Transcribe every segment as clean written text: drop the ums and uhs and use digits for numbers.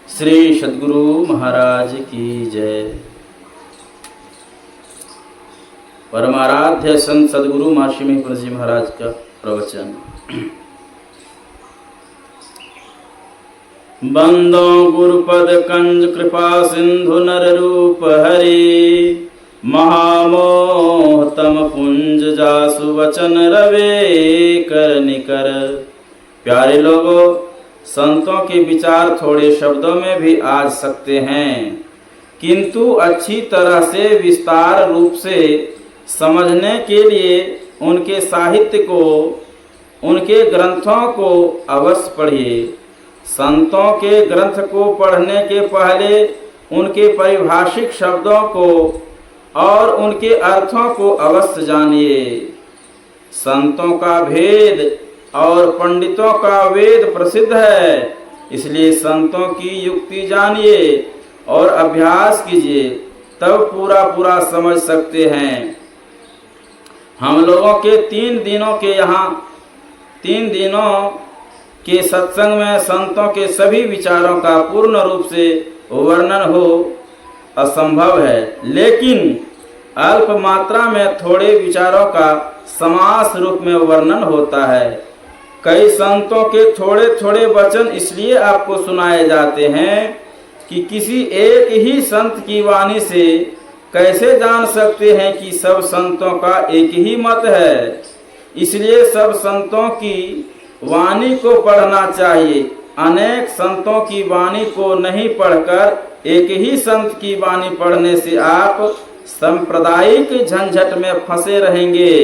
श्री सद्गुरु महाराज की जय। परमाराध्य संत सद्गुरु महर्षि मणिपुर जी महाराज का प्रवचन। बंदो गुरुपद कंज कृपा सिंधु नर रूप हरि, महामोह तम पुंज जासु वचन रवे कर निकर। प्यारे लोगों, संतों के विचार थोड़े शब्दों में भी आ सकते हैं, किंतु अच्छी तरह से विस्तार रूप से समझने के लिए उनके साहित्य को, उनके ग्रंथों को अवश्य पढ़िए। संतों के ग्रंथ को पढ़ने के पहले उनके पारिभाषिक शब्दों को और उनके अर्थों को अवश्य जानिए। संतों का भेद और पंडितों का वेद प्रसिद्ध है, इसलिए संतों की युक्ति जानिए और अभ्यास कीजिए, तब पूरा समझ सकते हैं। हम लोगों के 3 दिनों के सत्संग में संतों के सभी विचारों का पूर्ण रूप से वर्णन हो असंभव है, लेकिन अल्प मात्रा में थोड़े विचारों का समास रूप में वर्णन होता है। कई संतों के थोड़े वचन इसलिए आपको सुनाए जाते हैं कि किसी एक ही संत की वाणी से कैसे जान सकते हैं कि सब संतों का एक ही मत है। इसलिए सब संतों की वाणी को पढ़ना चाहिए। अनेक संतों की वाणी को नहीं पढ़कर एक ही संत की वाणी पढ़ने से आप सांप्रदायिक झंझट में फंसे रहेंगे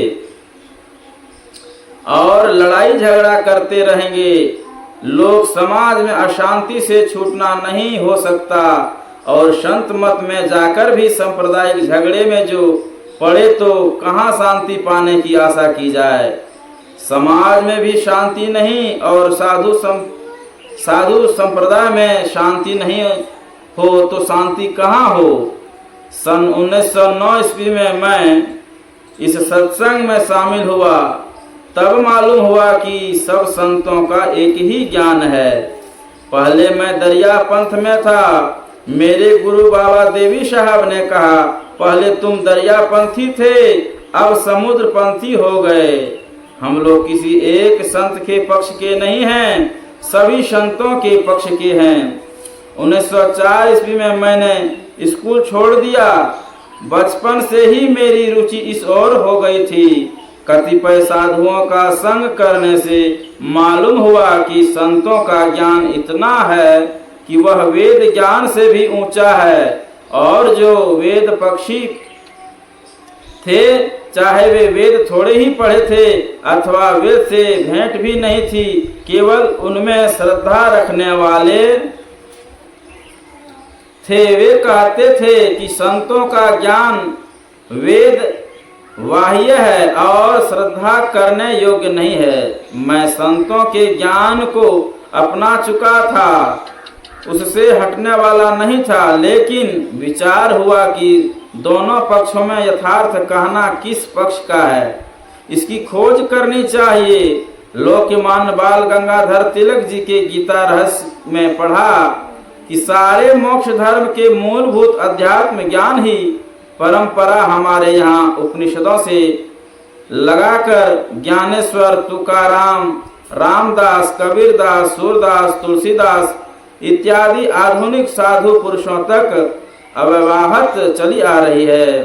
और लड़ाई झगड़ा करते रहेंगे। लोग समाज में अशांति से छूटना नहीं हो सकता और संत मत में जाकर भी सांप्रदायिक झगड़े में जो पड़े तो कहाँ शांति पाने की आशा की जाए। समाज में भी शांति नहीं और साधु संप्रदाय में शांति नहीं हो तो शांति कहाँ हो। सन 1909 ईस्वी में मैं इस सत्संग में शामिल हुआ, तब मालूम हुआ कि सब संतों का एक ही ज्ञान है। पहले मैं दरिया पंथ में था। मेरे गुरु बाबा देवी साहब ने कहा, पहले तुम दरिया पंथी थे, अब समुद्र पंथी हो गए। हम लोग किसी एक संत के पक्ष के नहीं हैं, सभी संतों के पक्ष के हैं। 1904 ईस्वी में मैंने स्कूल छोड़ दिया। बचपन से ही मेरी रुचि इस ओर हो गई थी। कतिपय साधुओं का संग करने से मालूम हुआ कि संतों का ज्ञान इतना है कि वह वेद ज्ञान से भी ऊंचा है, और जो वेद पक्षी थे, चाहे वे वेद थोड़े ही पढ़े थे अथवा वेद से भेंट भी नहीं थी, केवल उनमें श्रद्धा रखने वाले थे। वे कहते थे कि संतों का ज्ञान वेद बाह्य है और श्रद्धा करने योग्य नहीं है। मैं संतों के ज्ञान को अपना चुका था, उससे हटने वाला नहीं था, लेकिन विचार हुआ कि दोनों पक्षों में यथार्थ कहना किस पक्ष का है, इसकी खोज करनी चाहिए। लोकमान्य बाल गंगाधर तिलक जी के गीता रहस्य में पढ़ा कि सारे मोक्ष धर्म के मूलभूत अध्यात्म ज्ञान ही परंपरा हमारे यहाँ उपनिषदों से लगाकर ज्ञानेश्वर, तुकाराम, रामदास, कबीरदास, सूरदास, तुलसीदास इत्यादि आधुनिक साधु पुरुषों तक अव्याहत चली आ रही है।